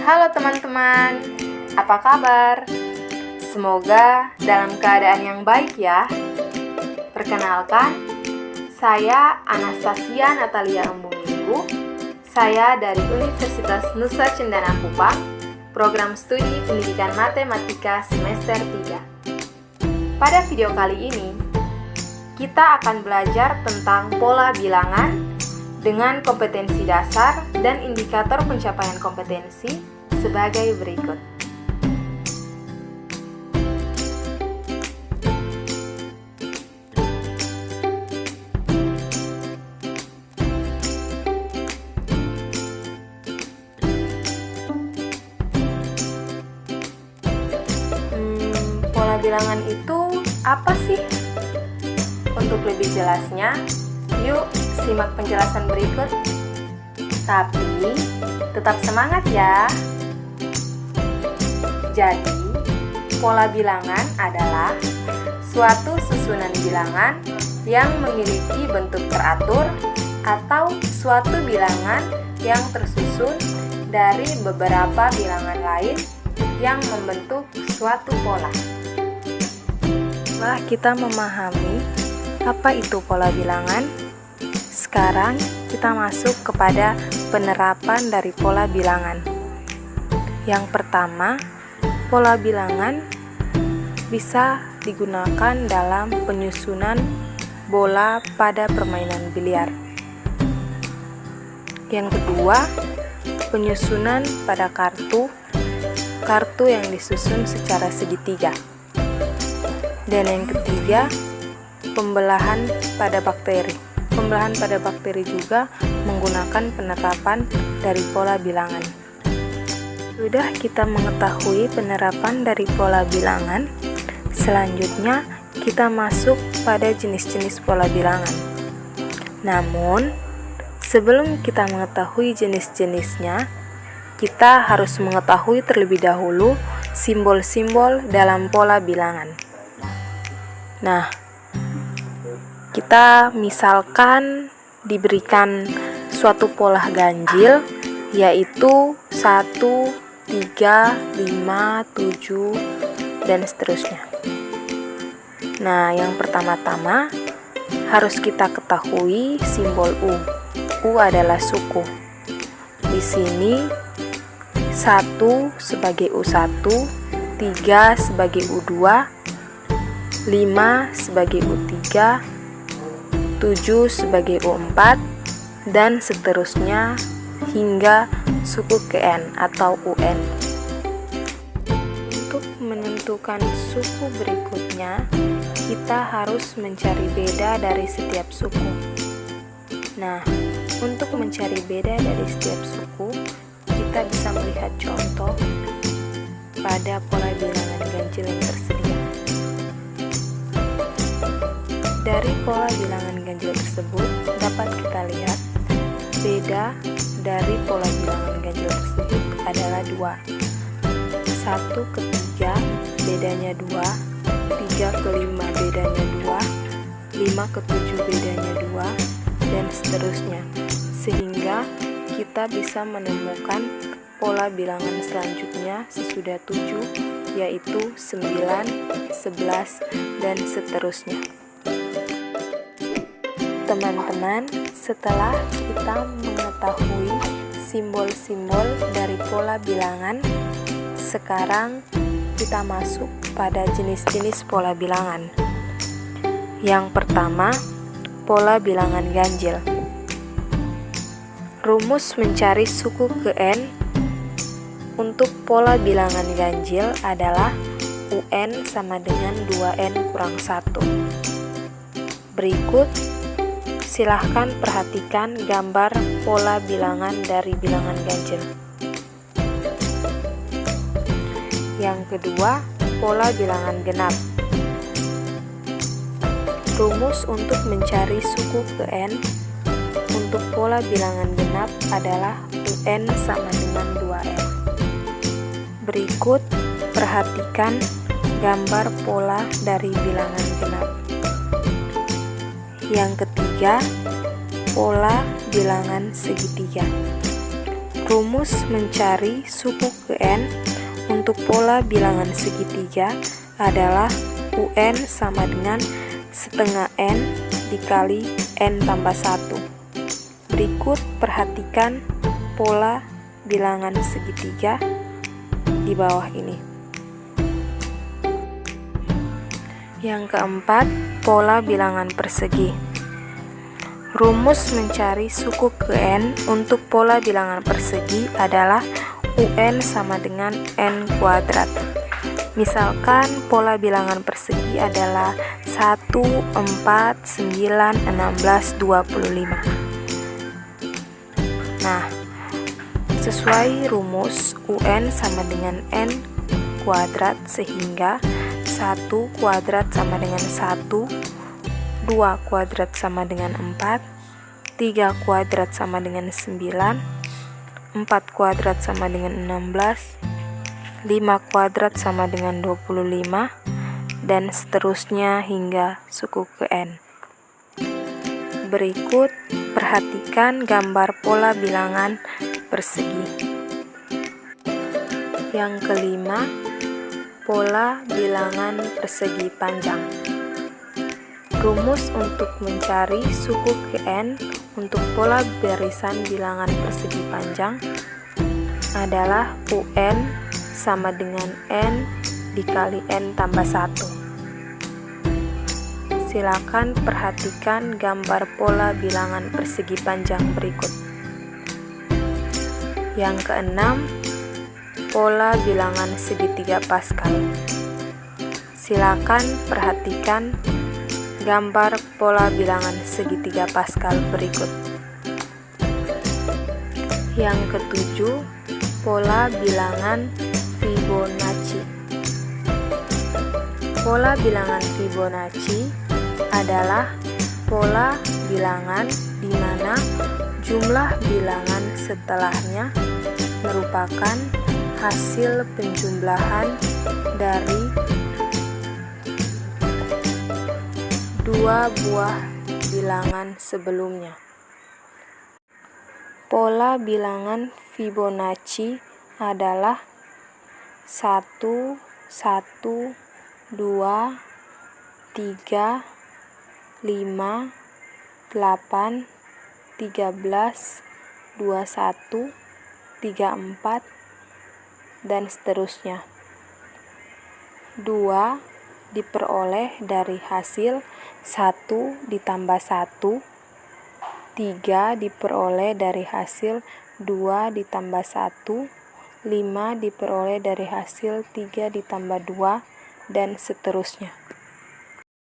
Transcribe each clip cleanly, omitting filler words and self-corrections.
Halo teman-teman, apa kabar? Semoga dalam keadaan yang baik ya. Perkenalkan, saya Anastasia Natalia Embung Minggu. Saya dari Universitas Nusa Cendana Kupang, Program Studi Pendidikan Matematika Semester 3. Pada video kali ini, kita akan belajar tentang pola bilangan dengan kompetensi dasar dan indikator pencapaian kompetensi sebagai berikut. Pola bilangan itu apa sih? Untuk lebih jelasnya, yuk simak penjelasan berikut. Tapi tetap semangat ya. Jadi, pola bilangan adalah suatu susunan bilangan yang memiliki bentuk teratur atau suatu bilangan yang tersusun dari beberapa bilangan lain yang membentuk suatu pola. Setelah kita memahami apa itu pola bilangan, sekarang kita masuk kepada penerapan dari pola bilangan. Yang pertama, pola bilangan bisa digunakan dalam penyusunan bola pada permainan biliar. Yang kedua, penyusunan pada kartu yang disusun secara segitiga. Dan yang ketiga, pembelahan pada bakteri. Pembelahan pada bakteri juga menggunakan penerapan dari pola bilangan. Sudah kita mengetahui penerapan dari pola bilangan, selanjutnya kita masuk pada jenis-jenis pola bilangan. Namun, sebelum kita mengetahui jenis-jenisnya, kita harus mengetahui terlebih dahulu simbol-simbol dalam pola bilangan. Nah, kita misalkan diberikan suatu pola ganjil, yaitu 1, 3, 5, 7, dan seterusnya. Nah, yang pertama-tama harus kita ketahui simbol U. U adalah suku. Di sini 1 sebagai U1, 3 sebagai U2, 5 sebagai U3, 7 sebagai U4, dan seterusnya hingga suku ke N atau UN. Untuk menentukan suku berikutnya, kita harus mencari beda dari setiap suku. Nah, untuk mencari beda dari setiap suku, kita bisa melihat contoh pada pola bilangan ganjil yang tersedia. Dari pola bilangan ganjil tersebut dapat kita lihat beda dari pola bilangan ganjil tersebut adalah 2. 1 ke 3 bedanya 2, 3 ke 5 bedanya 2, 5 ke 7 bedanya 2, dan seterusnya. Sehingga kita bisa menemukan pola bilangan selanjutnya sesudah 7, yaitu 9, 11, dan seterusnya. Teman-teman, setelah kita mengetahui simbol-simbol dari pola bilangan, sekarang kita masuk pada jenis-jenis pola bilangan. Yang pertama, pola bilangan ganjil. Rumus mencari suku ke N untuk pola bilangan ganjil adalah UN sama dengan 2N kurang 1. Berikut, silahkan perhatikan gambar pola bilangan dari bilangan ganjil. Yang kedua, pola bilangan genap. Rumus untuk mencari suku ke N untuk pola bilangan genap adalah UN sama dengan 2N. Berikut, perhatikan gambar pola dari bilangan genap. Yang ketiga, pola bilangan segitiga. Rumus mencari suku ke N untuk pola bilangan segitiga adalah UN sama dengan setengah N dikali N tambah 1. Berikut perhatikan pola bilangan segitiga di bawah ini. Yang keempat, pola bilangan persegi. Rumus mencari suku ke N untuk pola bilangan persegi adalah UN sama dengan N kuadrat. Misalkan pola bilangan persegi adalah 1, 4, 9, 16, 25. Nah, sesuai rumus UN sama dengan N kuadrat, sehingga 1 kuadrat sama dengan 1, 2 kuadrat sama dengan 4, 3 kuadrat sama dengan 9, 4 kuadrat sama dengan 16, 5 kuadrat sama dengan 25, dan seterusnya hingga suku ke N. Berikut perhatikan gambar pola bilangan persegi. Yang kelima, pola bilangan persegi panjang. Rumus untuk mencari suku ke N untuk pola barisan bilangan persegi panjang adalah UN sama dengan N dikali N tambah 1. Silakan perhatikan gambar pola bilangan persegi panjang berikut. Yang keenam, pola bilangan segitiga Pascal. Silakan perhatikan gambar pola bilangan segitiga Pascal berikut. Yang ketujuh, pola bilangan Fibonacci. Pola bilangan Fibonacci adalah pola bilangan di mana jumlah bilangan setelahnya merupakan hasil penjumlahan dari dua buah bilangan sebelumnya. Pola bilangan Fibonacci adalah 1, 1, 2, 3, 5, 8, 13, 21, 34, dan seterusnya. 2 diperoleh dari hasil 1 ditambah 1, 3 diperoleh dari hasil 2 ditambah 1, 5 diperoleh dari hasil 3 ditambah 2, dan seterusnya.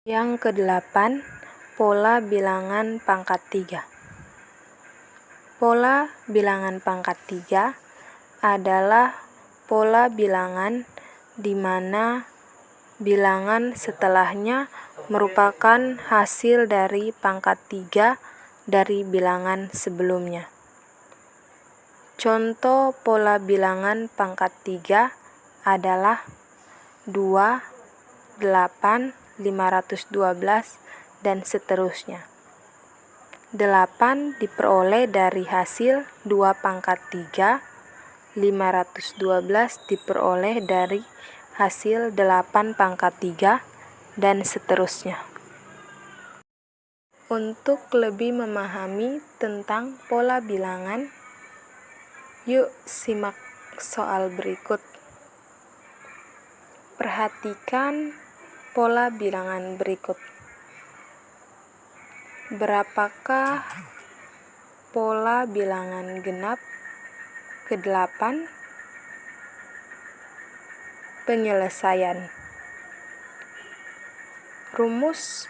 Yang kedelapan, pola bilangan pangkat 3. Pola bilangan pangkat 3 adalah pola bilangan di mana bilangan setelahnya merupakan hasil dari pangkat 3 dari bilangan sebelumnya. Contoh pola bilangan pangkat 3 adalah 2, 8, 512, dan seterusnya. 8 diperoleh dari hasil 2 pangkat 3, 512 diperoleh dari hasil 8 pangkat 3, dan seterusnya. Untuk lebih memahami tentang pola bilangan, yuk simak soal berikut. Perhatikan pola bilangan berikut. Berapakah pola bilangan genap ke-8? Penyelesaian. Rumus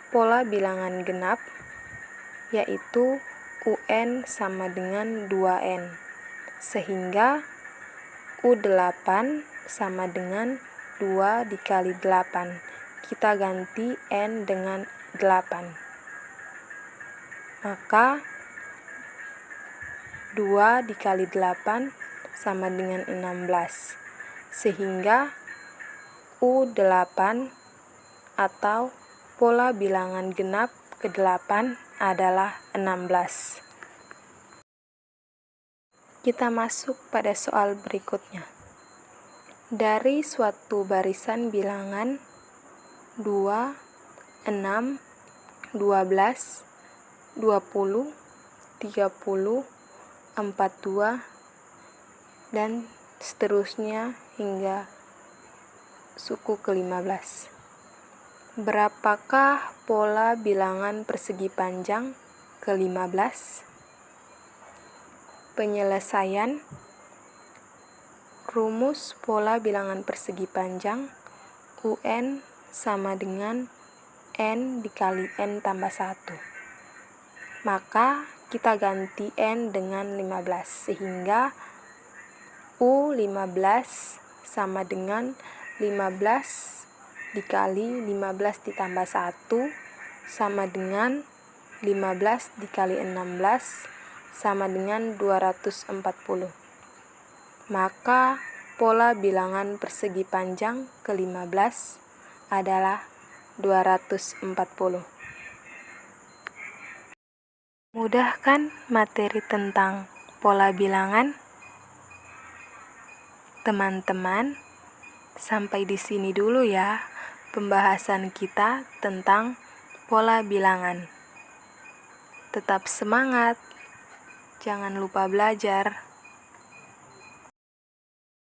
pola bilangan genap yaitu UN sama dengan 2N, sehingga U8 sama dengan 2 dikali 8. Kita ganti N dengan 8. Maka 2 dikali 8 sama dengan 16. Sehingga U8 atau pola bilangan genap ke-8 adalah 16. Kita masuk pada soal berikutnya. Dari suatu barisan bilangan 2, 6, 12, 20, 30, 42, dan seterusnya hingga suku ke-15. Berapakah pola bilangan persegi panjang ke-15? Penyelesaian. Rumus pola bilangan persegi panjang UN sama dengan N dikali N tambah 1. Maka kita ganti N dengan 15 sehingga U15 sama dengan 15 dikali 15 ditambah 1 sama dengan 15 dikali 16 sama dengan 240. Maka pola bilangan persegi panjang ke-15 adalah 240. Mudah kan materi tentang pola bilangan? Teman-teman, sampai di sini dulu ya pembahasan kita tentang pola bilangan. Tetap semangat, jangan lupa belajar.